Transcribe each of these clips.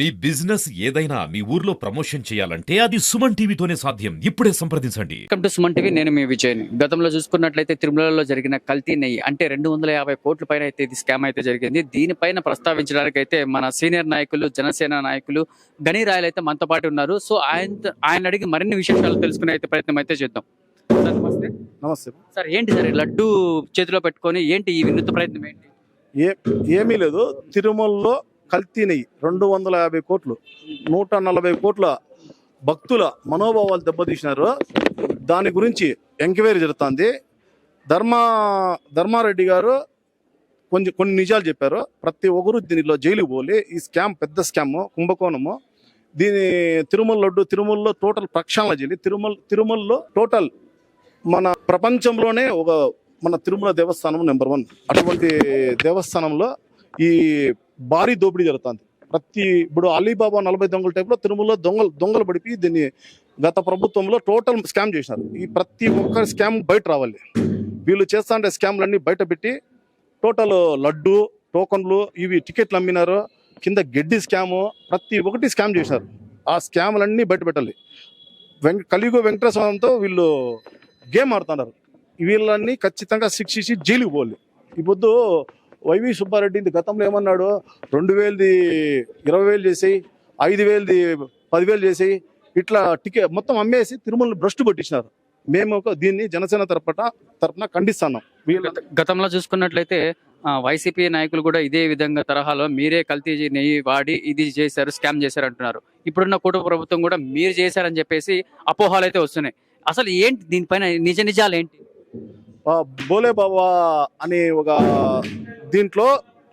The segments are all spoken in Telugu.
మీ బిజినెస్ ఏదైనా మీ ఊర్లో ప్రమోషన్ చేయాలంటే అది సుమన్ టీవీతోనే సాధ్యం. ఇప్పుడే సంప్రదించండి. Welcome to Suman TV. నేను మీ విజయ్. గతంలో చూసుకున్నట్లయితే తిరుమలలో జరిగిన కల్తీ నెయ్యి అంటే 250 కోట్ల పైన అయితే ఇది స్కామ్ అయితే జరిగింది. దీనిపైన ప్రస్తావించడానికి అయితే మన సీనియర్ నాయకులు, జనసేన నాయకులు గని రాయలు అయితే మనతో పాటు ఉన్నారు. సో ఆయన అడిగి మరిన్ని విశేషాలు తెలుసుకునే అయితే ప్రయత్నం అయితే చేద్దాం. సార్ నమస్తే. నమస్తే. సార్ ఏంటి సార్ ఈ లడ్డు చేతిలో పెట్టుకొని ఏంటి ఈ వినూత్న ప్రయత్నం ఏంటి? ఏమీ లేదు. తిరుమలలో కల్తీ నెయ్యి 250 కోట్లు, 140 కోట్ల భక్తుల మనోభావాలు దెబ్బతీసినారు. దాని గురించి ఎంక్వైరీ జరుగుతుంది. ధర్మారెడ్డి గారు కొన్ని నిజాలు చెప్పారు. ప్రతి ఒక్కరు దీనిలో జైలుకు పోలి. ఈ స్కామ్ పెద్ద స్కామ్, కుంభకోణము. దీని తిరుమలలో టోటల్ ప్రక్షాళన చేయాలి. తిరుమలలో టోటల్ మన ప్రపంచంలోనే మన తిరుమల దేవస్థానం నెంబర్ 1. అటువంటి దేవస్థానంలో ఈ భారీ దోపిడీ జరుగుతుంది. ఇప్పుడు అలీబాబా 40 దొంగల టైప్లో తిరుమలలో దొంగలు పడిపి దీన్ని గత ప్రభుత్వంలో టోటల్ స్కామ్ చేసినారు. ఈ ప్రతి ఒక్క స్కామ్ బయట రావాలి. వీళ్ళు చేస్తాంటే స్కామ్లన్నీ బయట పెట్టి టోటల్ లడ్డు, టోకన్లు, ఇవి టికెట్లు అమ్మినారు. కింద గడ్డి స్కాము, ప్రతి ఒక్కటి స్కామ్ చేసినారు. ఆ స్కామ్లన్నీ బయట పెట్టాలి. కలియుగ వెంకటేశ్వరంతో వీళ్ళు గేమ్ ఆడుతున్నారు. వీళ్ళని ఖచ్చితంగా శిక్షించి జైలుకు పోవాలి. ఈ పొద్దు వైవి సుబ్బారెడ్డి గతంలో ఏమన్నాడు, 2000ది 20,000 చేసేయి, 5,000ది 10,000 చేసేయి, ఇట్లా టికెట్ మొత్తం అమ్మేసి తిరుమలని భ్రష్టు పట్టించినారు. మేము దీన్ని జనసేన తరపున ఖండిస్తున్నాం. గతంలో చూసుకున్నట్లయితే వైసీపీ నాయకులు కూడా ఇదే విధంగా తరహాలో మీరే కల్తీ నెయ్యి వాడి ఇది చేశారు, స్కామ్ చేశారు అంటున్నారు. ఇప్పుడున్న కూటమి ప్రభుత్వం కూడా మీరు చేశారని చెప్పేసి అపోహాలు అయితే వస్తున్నాయి. అసలు ఏంటి దీనిపైన నిజాలు ఏంటి? బోలే బాబా అనే ఒక దీంట్లో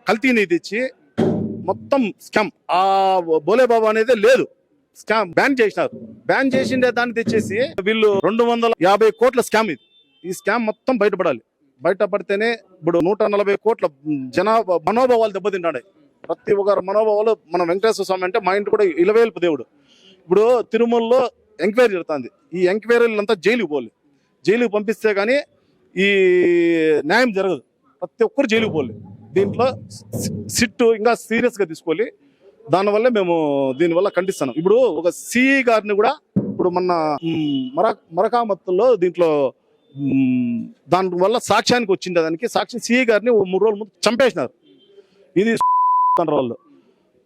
కల్తీ నెయ్యి తెచ్చి మొత్తం స్కామ్. ఆ బోలే బాబా అనేది లేదు, స్కామ్ బ్యాన్ చేసినారు. బ్యాన్ చేసిండే దాన్ని తెచ్చేసి వీళ్ళు 250 కోట్ల స్కామ్ ఇది. ఈ స్కామ్ మొత్తం బయటపడాలి. బయటపడితేనే ఇప్పుడు 140 కోట్ల జనాభా మనోభావాలు దెబ్బతింటాయి. ప్రతి ఒక్కరు మనోభావాలు. మన వెంకటేశ్వర స్వామి అంటే మా ఇంటి కూడా ఇలవేల్పు దేవుడు. ఇప్పుడు తిరుమలలో ఎంక్వైరీ జరుగుతుంది. ఈ ఎంక్వైరీలంతా జైలుకు పోవాలి. జైలుకు పంపిస్తే కానీ ఈ న్యాయం జరగదు. ప్రతి ఒక్కరు జైలుకు పోవాలి. దీంట్లో సిట్టు ఇంకా సీరియస్గా తీసుకోవాలి. దానివల్ల మేము దీనివల్ల ఖండిస్తున్నాం. ఇప్పుడు ఒక సిఈ గారిని కూడా ఇప్పుడు మన మరకామత్తులో దీంట్లో దానివల్ల సాక్ష్యానికి వచ్చింది. దానికి సాక్షి సిఈ గారిని 3 రోజుల ముందు చంపేసినారు. ఇది వాళ్ళు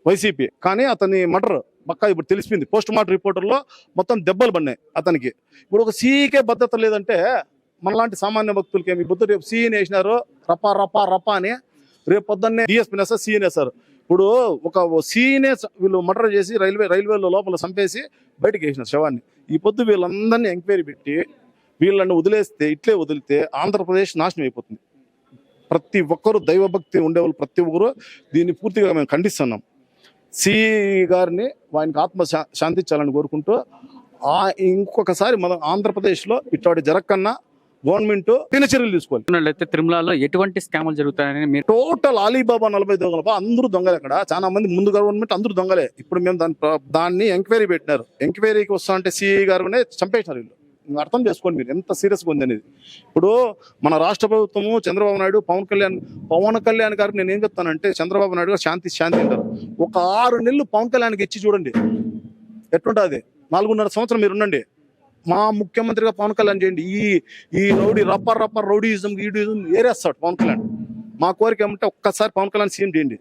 వైసీపీ. కానీ అతని మర్డర్ పక్కా ఇప్పుడు తెలిసిపోయింది. పోస్ట్ మార్టం రిపోర్టర్లో మొత్తం దెబ్బలు పడినాయి అతనికి. ఇప్పుడు ఒక సీఈకే భద్రత లేదంటే మనలాంటి సామాన్య భక్తులకి ఏమి బుద్ధి. రేపు సీఈని వేసినారు రపా రపా రపా అని, రేపు పొద్దున్నే డిఎస్పీని వేస్తారు, సీఈని వేస్తారు. ఇప్పుడు ఒక సీఈనే వీళ్ళు మర్డర్ చేసి రైల్వేలో లోపల చంపేసి బయటకు వేసినారు శవాన్ని. ఈ పొద్దు వీళ్ళందరినీ ఎంక్వైరీ పెట్టి వీళ్ళని వదిలేస్తే, ఇట్లే వదిలితే ఆంధ్రప్రదేశ్ నాశనం అయిపోతుంది. ప్రతి ఒక్కరు దైవభక్తి ఉండేవాళ్ళు ప్రతి ఒక్కరు దీన్ని పూర్తిగా మేము ఖండిస్తున్నాం. సిఈ గారిని ఆయనకు ఆత్మ శాంతించాలని కోరుకుంటూ ఇంకొకసారి మన ఆంధ్రప్రదేశ్లో ఇట్లాంటి జరగకన్నా గవర్నమెంట్ చర్యలు తీసుకోవాలి. తిరుమలలో ఎటువంటి స్కాములు జరుగుతాయని మీరు టోటల్ అలీబాబా 40 దొంగల అందరూ దొంగలే. అక్కడ చాలా మంది ముందు గవర్నమెంట్ అందరూ దొంగలే. ఇప్పుడు మేము దాన్ని ఎంక్వైరీ పెట్టినారు. ఎంక్వైరీకి వస్తా అంటే సిఈ గారునే చంపేసినారు వీళ్ళు. అర్థం చేసుకోండి మీరు ఎంత సీరియస్గా ఉంది అనేది. ఇప్పుడు మన రాష్ట్ర ప్రభుత్వము, చంద్రబాబు నాయుడు, పవన్ కళ్యాణ్ గారికి నేను ఏం చెప్తానంటే, చంద్రబాబు నాయుడు గారు శాంతి అంటారు. ఒక 6 నెలలు పవన్ కళ్యాణ్కి ఇచ్చి చూడండి ఎట్లుంటుంది. 4.5 సంవత్సరం మీరు ఉండండి. మా ముఖ్యమంత్రిగా పవన్ కళ్యాణ్ చేయండి. ఈ రప్పర్ రౌడీయిజం గీడీయిజం ఏరేస్తాడు పవన్ కళ్యాణ్. మా కోరిక ఏమంటే ఒక్కసారి పవన్ కళ్యాణ్ సీఎం చేయండి.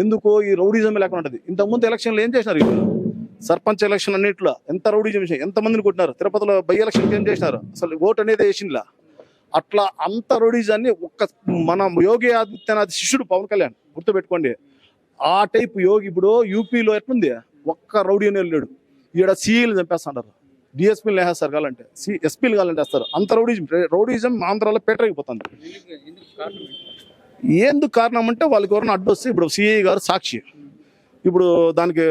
ఎందుకు ఈ రౌడీయిజం లేకుండా ఉంటుంది. ఇంతకుముందు ఎలక్షన్లు ఏం చేసినారు? సర్పంచ్ ఎలక్షన్ అన్నిట్లో ఎంత రౌడీజం చేసినారు, ఎంతమందిని కొట్టినారు. తిరుపతిలో బై ఎలక్షన్కి ఏం చేసినారు? అసలు ఓటు అనేది వేసిండ్లా. అట్లా అంత రౌడీజాన్ని మన యోగి ఆదిత్యనాథ్ శిష్యుడు పవన్ కళ్యాణ్, గుర్తుపెట్టుకోండి. ఆ టైప్ యోగి. ఇప్పుడు యూపీలో ఎట్లుంది, ఒక్క రౌడీ అనేది లేడు. ఈడ సీఈలు చంపేస్తున్నారు, డిఎస్పీలు వేసేస్తారు, కావాలంటే ఎస్పీలు కావాలంటే వేస్తారు. అంత రౌడీజం ఆంధ్రాలో పేటరైపోతుంది. ఎందుకు కారణం అంటే వాళ్ళకి ఎవరైనా అడ్డొస్తే, ఇప్పుడు సిఐ గారు సాక్షి, ఇప్పుడు దానికి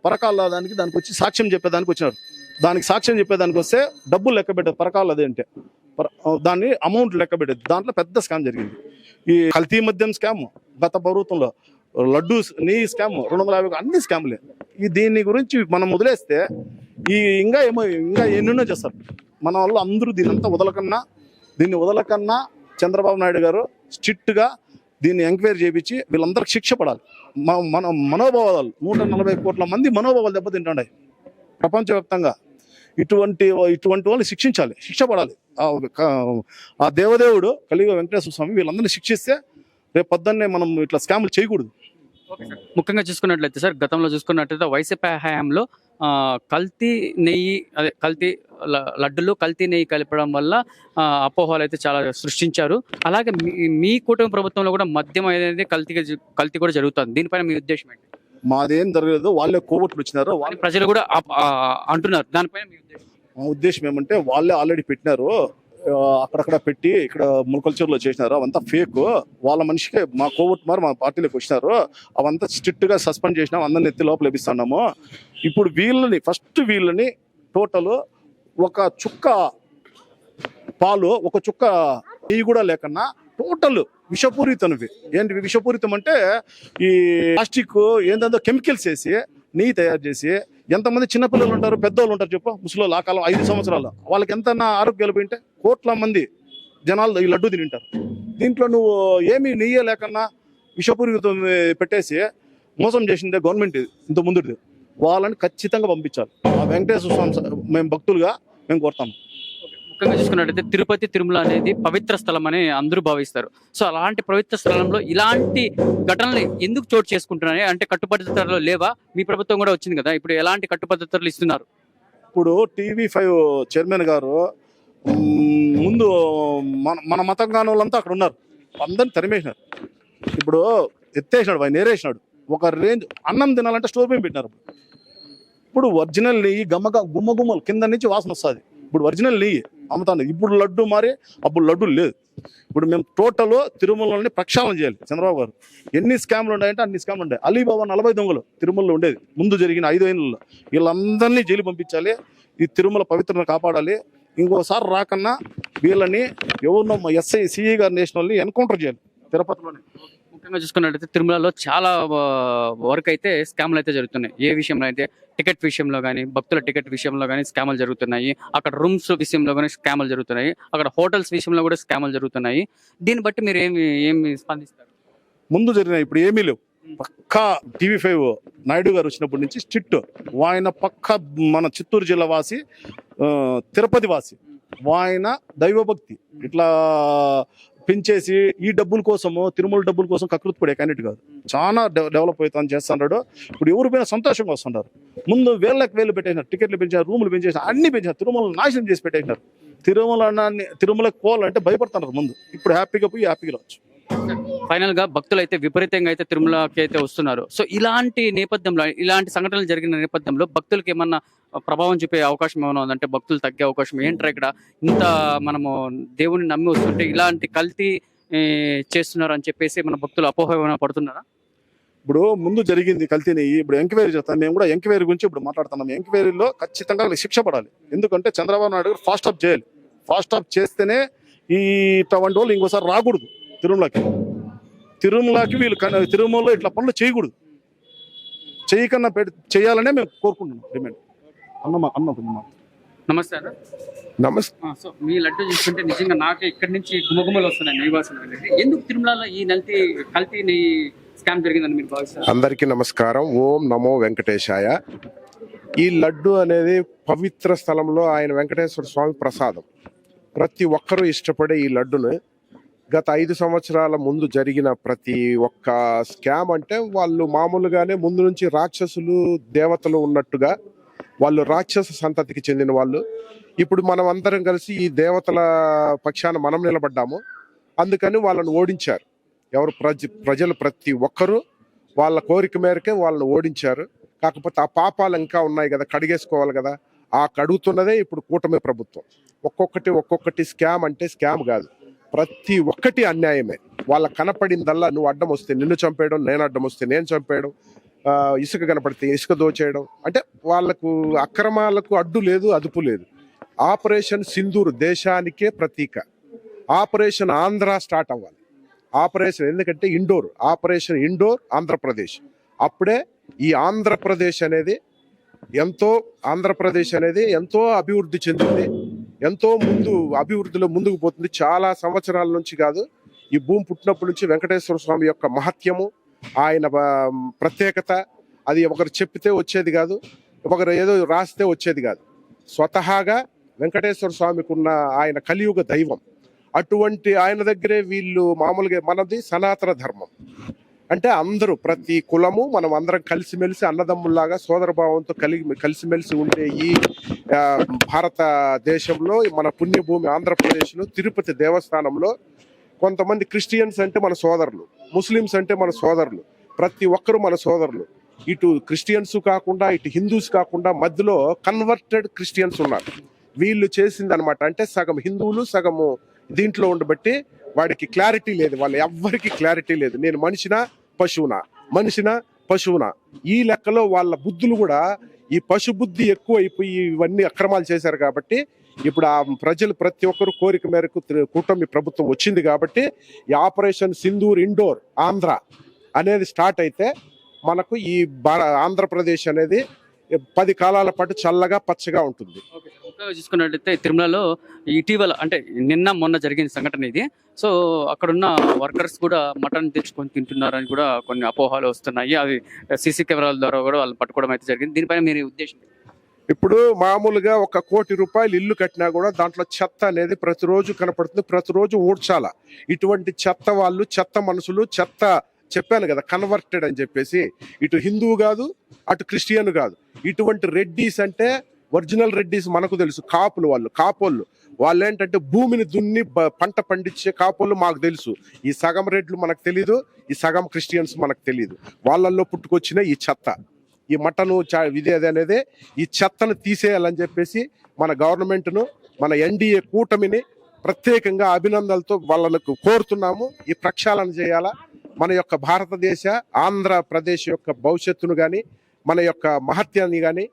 పరకాల దానికి వచ్చి సాక్ష్యం చెప్పేదానికి వచ్చినారు. దానికి సాక్ష్యం చెప్పేదానికి వస్తే డబ్బులు లెక్క పెట్టేది పరకాల అదేంటే దాన్ని అమౌంట్ లెక్క పెట్టేది. దాంట్లో పెద్ద స్కామ్ జరిగింది. ఈ కల్తీ మద్యం స్కామ్, గత ప్రభుత్వంలో లడ్డు నెయ్యి స్కామ్, 250 అన్ని స్కామ్లే. దీని గురించి మనం వదిలేస్తే ఇంకా ఎన్నెన్నో చేస్తారు. మన వాళ్ళు అందరూ దీన్ని వదలకన్నా చంద్రబాబు నాయుడు గారు స్ట్రిక్ట్గా దీన్ని ఎంక్వైరీ చేయించి వీళ్ళందరికి శిక్ష పడాలి. మన మనోభావాలు 140 కోట్ల మంది మనోభావాలు దెబ్బతింటున్నాయి ప్రపంచవ్యాప్తంగా. ఇటువంటి వాళ్ళని శిక్షించాలి, శిక్ష పడాలి. ఆ దేవదేవుడు కలియుగ వెంకటేశ్వర స్వామి వీళ్ళందరినీ శిక్షిస్తే రేపు పొద్దున్నే మనం ఇట్లా స్కాములు చేయకూడదు. ముఖ్యంగా చూసుకున్నట్లయితే సార్, గతంలో చూసుకున్నట్లయితే వైసీపీ హయాంలో కల్తీ నెయ్యి, అదే కల్తీ లడ్డులు, కల్తీ నెయ్యి కలపడం వల్ల అపోహలు అయితే చాలా సృష్టించారు. అలాగే మీ కుటుంబ ప్రభుత్వంలో కూడా మద్యం అనేది కల్తీ కూడా జరుగుతుంది. దీనిపైన మీ ఉద్దేశం ఏంటి? మాదేం జరగలేదు, వాళ్ళే కోవట్లు వచ్చినారు. వాళ్ళ ప్రజలు కూడా అంటున్నారు. దానిపైన మీ ఉద్దేశం? మా ఉద్దేశం ఏమంటే వాళ్ళే ఆల్రెడీ పెట్టినారు, అక్కడక్కడ పెట్టి ఇక్కడ ములకల్చర్లో చేసినారు. అవంతా ఫేక్. వాళ్ళ మనిషికే మా కోవట్ మా పార్టీలోకి వచ్చినారు. అవంతా స్ట్రిక్ట్ గా సస్పెండ్ చేసినాం, అందరిని ఎత్తి లోపల వేపిస్తున్నాము. ఇప్పుడు వీళ్ళని టోటల్ ఒక చుక్క పాలు, ఒక చుక్క నెయ్యి కూడా లేకన్నా టోటల్ విషపూరితనివి. ఏంటి విషపూరితం అంటే ఈ ప్లాస్టిక్ ఏంటందో కెమికల్స్ వేసి నెయ్యి తయారు చేసి, ఎంతమంది చిన్నపిల్లలు ఉంటారు, పెద్దోళ్ళు ఉంటారు చెప్పు, ముసలోళ్ళు. ఆ కాలం 5 సంవత్సరాలు వాళ్ళకి ఎంత ఆరోగ్యాలు పోయింటే కోట్ల మంది జనాలు ఈ లడ్డు తింటారు. దీంట్లో నువ్వు ఏమీ నెయ్యే లేకన్నా విషపూరితం పెట్టేసి మోసం చేసిందే గవర్నమెంట్ ఇంత ముందుది. వాళ్ళని ఖచ్చితంగా పంపించాలి. ఆ వెంకటేశ్వర స్వామి మేము భక్తులుగా మేము కోరుతాము. ముఖ్యంగా చూసుకున్నట్టయితే తిరుపతి, తిరుమల అనేది పవిత్ర స్థలం అని అందరూ భావిస్తారు. సో అలాంటి పవిత్ర స్థలంలో ఇలాంటి ఘటనలు ఎందుకు చోటు చేసుకుంటున్నాయి? అంటే కట్టుపద్ధతులు లేవా? మీ ప్రభుత్వం కూడా వచ్చింది కదా, ఇప్పుడు ఎలాంటి కట్టుపద్ధతులు ఇస్తున్నారు? ఇప్పుడు TV5 చైర్మన్ గారు ముందు మన మతంగాని వాళ్ళంతా అక్కడ ఉన్నారు, అందరిని తరిమేసినారు. ఇప్పుడు ఎత్తేసినాడు, ఆయన నేరేసినాడు. ఒక రేంజ్ అన్నం తినాలంటే స్టోర్ మీద పెట్టినారు. ఇప్పుడు ఒరిజినల్ నెయ్యి గుమ్మలు కింద నుంచి వాసన వస్తుంది. ఇప్పుడు ఒరిజినల్ నెయ్యి అమ్ముతాను. ఇప్పుడు లడ్డు మారి అప్పుడు లడ్డు లేదు. ఇప్పుడు మేము టోటల్ తిరుమలని ప్రక్షాళన చేయాలి. చంద్రబాబు గారు ఎన్ని స్కామ్లు ఉన్నాయంటే అన్ని స్కామ్లు ఉన్నాయి. అలీబాబా 40 దొంగలు తిరుమలలో ఉండేది ముందు జరిగిన 5 ఏళ్ళలో. వీళ్ళందరినీ జైలు పంపించాలి. ఈ తిరుమల పవిత్రను కాపాడాలి. ఇంకోసారి రాకన్నా వీళ్ళని ఎవరినో SI CE గారు నేషనల్ని ఎన్కౌంటర్ చేయాలి తిరుపతిలోనే. ముఖ్యంగా చూసుకున్నట్టయితే తిరుమలలో చాలా వరకు అయితే స్కామ్లు అయితే జరుగుతున్నాయి. ఏ విషయంలో అయితే టికెట్ విషయంలో కానీ, భక్తుల టికెట్ విషయంలో కానీ స్కామ్లు జరుగుతున్నాయి. అక్కడ రూమ్స్ విషయంలో కానీ స్కామ్లు జరుగుతున్నాయి. అక్కడ హోటల్స్ విషయంలో కూడా స్కామ్లు జరుగుతున్నాయి. దీన్ని బట్టి మీరు ఏమి స్పందిస్తారు? ముందు జరిగిన ఇప్పుడు ఏమీ లేవు. పక్కా TV5 నాయుడు గారు వచ్చినప్పటి నుంచి స్ట్రిక్ట్. ఆయన పక్కా మన చిత్తూరు జిల్లా వాసి, తిరుపతి వాసి. ఆయన దైవభక్తి ఇట్లా పెంచేసి ఈ డబ్బుల కోసము, తిరుమల డబ్బుల కోసం కకృతి పడే క్యాండిడేట్ కాదు. చాలా డెవలప్ అవుతాను చేస్తున్నాడు. ఇప్పుడు ఎవరు పోయినా సంతోషంగా వస్తున్నారు. ముందు వేలు పెట్టేసినారు, టికెట్లు పెంచారు, రూములు పెంచేసినారు, అన్ని పెంచారు. తిరుమల నాశనం చేసి పెట్టేసినారు. తిరుమలకి పోవాలంటే భయపడుతున్నారు ముందు. ఇప్పుడు హ్యాపీగా పోయి హ్యాపీగా రావచ్చు. ఫైనల్ గా భక్తులు అయితే విపరీతంగా అయితే తిరుమలకి అయితే వస్తున్నారు. సో ఇలాంటి నేపథ్యంలో, ఇలాంటి సంఘటనలు జరిగిన నేపథ్యంలో భక్తులకి ఏమన్నా ప్రభావం చూపే అవకాశం ఏమైనా ఉందంటే, భక్తులు తగ్గే అవకాశం ఏంటారు? ఇక్కడ ఇంత మనము దేవుని నమ్మి వస్తుంటే ఇలాంటి కల్తీ చేస్తున్నారు అని చెప్పేసి మన భక్తులు అపోహ ఏమైనా పడుతున్నారా? ఇప్పుడు ముందు జరిగింది కల్తీని. ఇప్పుడు ఎంక్వైరీ చేస్తాం. మేము కూడా ఎంక్వైరీ గురించి ఇప్పుడు మాట్లాడుతున్నాం. ఎంక్వైరీలో ఖచ్చితంగా శిక్ష పడాలి. ఎందుకంటే చంద్రబాబు నాయుడు గారు ఫాస్ట్ ఆఫ్ చేయాలి. ఫాస్ట్ ఆఫ్ చేస్తేనే ఈ ఇటువంటి వాళ్ళు ఇంకోసారి రాకూడదు తిరుమలకి వీళ్ళు తిరుమలలో ఇట్లా పనులు చేయకూడదు. చేయకన్నా చేయాలనే మేము కోరుకుంటున్నాం. డిమాండ్ అన్న నమస్తే అన్న. నమస్తే. సో మీ లడ్డు చూస్తుంటే నిజంగా నాకే ఇక్కడి నుంచి గుమగుమలు వస్తున్నాయి. నివాసన ఎందుకు తిరుమలలో ఈ కల్తీ స్కామ్ జరిగిందని మీరు భావిస్తారు? అందరికీ నమస్కారం. ఓం నమో వెంకటేశాయ. ఈ లడ్డు అనేది పవిత్ర స్థలంలో ఆయన వెంకటేశ్వర స్వామి ప్రసాదం. ప్రతి ఒక్కరూ ఇష్టపడే ఈ లడ్డును గత 5 సంవత్సరాల ముందు జరిగిన ప్రతి ఒక్క స్కామ్ అంటే వాళ్ళు మామూలుగానే ముందు నుంచి రాక్షసులు దేవతలు ఉన్నట్టుగా వాళ్ళు రాక్షస సంతతికి చెందిన వాళ్ళు. ఇప్పుడు మనం అందరం కలిసి ఈ దేవతల పక్షాన మనం నిలబడ్డాము. అందుకని వాళ్ళని ఓడించారు. ఎవరు ప్రజలు ప్రతి ఒక్కరూ వాళ్ళ కోరిక మేరకే వాళ్ళని ఓడించారు. కాకపోతే ఆ పాపాలు ఇంకా ఉన్నాయి కదా, కడిగేసుకోవాలి కదా. ఆ కడుగుతున్నదే ఇప్పుడు కూటమి ప్రభుత్వం. ఒక్కొక్కటి స్కామ్ అంటే స్కామ్ కాదు, ప్రతి ఒక్కటి అన్యాయమే. వాళ్ళకి కనపడిందల్లా నువ్వు అడ్డం వస్తే నిన్ను చంపేయడం, నేను అడ్డం వస్తే నేను చంపేయడం, ఇసుక కనపడితే ఇసుక దోచేయడం. అంటే వాళ్ళకు అక్రమాలకు అడ్డు లేదు, అదుపు లేదు. ఆపరేషన్ సింధూర్ దేశానికే ప్రతీక. ఆపరేషన్ ఆంధ్ర స్టార్ట్ అవ్వాలి. ఆపరేషన్ ఎందుకంటే ఆపరేషన్ ఇండోర్ ఆంధ్రప్రదేశ్. అప్పుడే ఈ ఆంధ్రప్రదేశ్ అనేది ఎంతో అభివృద్ధి చెందింది, ఎంతో అభివృద్ధిలో ముందుకు పోతుంది. చాలా సంవత్సరాల నుంచి కాదు, ఈ భూమి పుట్టినప్పటి నుంచి వెంకటేశ్వర స్వామి యొక్క మహత్యము, ఆయన ప్రత్యేకత అది ఒకరు చెప్పితే వచ్చేది కాదు, ఒకరు ఏదో రాస్తే వచ్చేది కాదు. స్వతహాగా వెంకటేశ్వర స్వామికి ఉన్న ఆయన కలియుగ దైవం. అటువంటి ఆయన దగ్గరే వీళ్ళు మామూలుగా, మనది సనాతన ధర్మం అంటే అందరూ ప్రతి కులము మనం అందరం కలిసిమెలిసి అన్నదమ్ముల్లాగా సోదరభావంతో కలిసిమెలిసి ఉండే ఈ భారతదేశంలో, మన పుణ్యభూమి ఆంధ్రప్రదేశ్లో తిరుపతి దేవస్థానంలో కొంతమంది క్రిస్టియన్స్ అంటే మన సోదరులు, ముస్లిమ్స్ అంటే మన సోదరులు, ప్రతి ఒక్కరు మన సోదరులు. ఇటు క్రిస్టియన్స్ కాకుండా ఇటు హిందూస్ కాకుండా మధ్యలో కన్వర్టెడ్ క్రిస్టియన్స్ ఉన్నారు. వీళ్ళు చేసింది అనమాట. అంటే సగం హిందువులు సగము దీంట్లో ఉండబట్టి వాడికి క్లారిటీ లేదు, వాళ్ళు ఎవ్వరికి క్లారిటీ లేదు. నేను మనిషినా పశువునా, మనిషినా పశువునా, ఈ లెక్కలో వాళ్ళ బుద్ధులు కూడా ఈ పశు బుద్ధి ఎక్కువ అయిపోయి ఇవన్నీ అక్రమాలు చేశారు. కాబట్టి ఇప్పుడు ఆ ప్రజలు ప్రతి ఒక్కరు కోరిక మేరకు కూటమి ప్రభుత్వం వచ్చింది కాబట్టి ఈ ఆపరేషన్ సింధూర్ ఇండోర్ ఆంధ్ర అనేది స్టార్ట్ అయితే మనకు ఈ ఆంధ్రప్రదేశ్ అనేది 10 కాలాల పాటు చల్లగా పచ్చగా ఉంటుంది. చూసుకున్నట్లయితే తిరుమలలో ఇటీవల అంటే నిన్న మొన్న జరిగిన సంఘటన ఇది. సో అక్కడున్న వర్కర్స్ కూడా మటన్ తెచ్చుకొని తింటున్నారని కూడా కొన్ని అపోహలు వస్తున్నాయి. అవి సీసీ కెమెరాల ద్వారా కూడా వాళ్ళు పట్టుకోవడం అయితే జరిగింది. దీనిపైన మీరు ఉద్దేశం? ఇప్పుడు మామూలుగా 1 కోటి రూపాయలు ఇల్లు కట్టినా కూడా దాంట్లో చెత్త అనేది ప్రతిరోజు కనపడుతుంది, ప్రతిరోజు ఊడ్చాల. ఇటువంటి చెత్త వాళ్ళు, చెత్త మనుషులు, చెత్త చెప్పాను కదా కన్వర్టెడ్ అని చెప్పేసి, ఇటు హిందువు కాదు అటు క్రిస్టియన్ కాదు. ఇటువంటి రెడ్డీస్ అంటే ఒరిజినల్ రెడ్డీస్ మనకు తెలుసు, కాపులు కాపోళ్ళు వాళ్ళు ఏంటంటే భూమిని దున్ని పంట పండించే కాపోళ్ళు మాకు తెలుసు. ఈ సగం రెడ్లు మనకు తెలీదు, ఈ సగం క్రిస్టియన్స్ మనకు తెలీదు. వాళ్ళల్లో పుట్టుకొచ్చిన ఈ చెత్త, ఈ మటను ఇదేది అనేది, ఈ చెత్తను తీసేయాలని చెప్పేసి మన గవర్నమెంట్ను, మన ఎన్డీఏ కూటమిని ప్రత్యేకంగా అభినందనలతో వాళ్ళకు కోరుతున్నాము. ఈ ప్రక్షాళన చేయాలా, మన యొక్క భారతదేశ ఆంధ్రప్రదేశ్ యొక్క భవిష్యత్తును కానీ మన యొక్క మహత్యాన్ని కానీ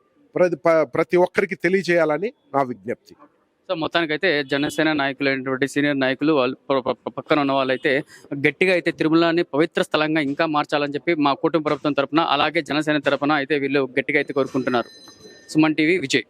ప్రతి ఒక్కరికి తెలియజేయాలని నా విజ్ఞప్తి. సో మొత్తానికైతే జనసేన నాయకులైనటువంటి సీనియర్ నాయకులు వాళ్ళు పక్కన ఉన్న వాళ్ళైతే గట్టిగా అయితే తిరుమలని పవిత్ర స్థలంగా ఇంకా మార్చాలని చెప్పి మా కూటమి ప్రభుత్వం తరపున, అలాగే జనసేన తరపున అయితే వీళ్ళు గట్టిగా అయితే కోరుకుంటున్నారు. సుమన్ టీవీ, విజయ్.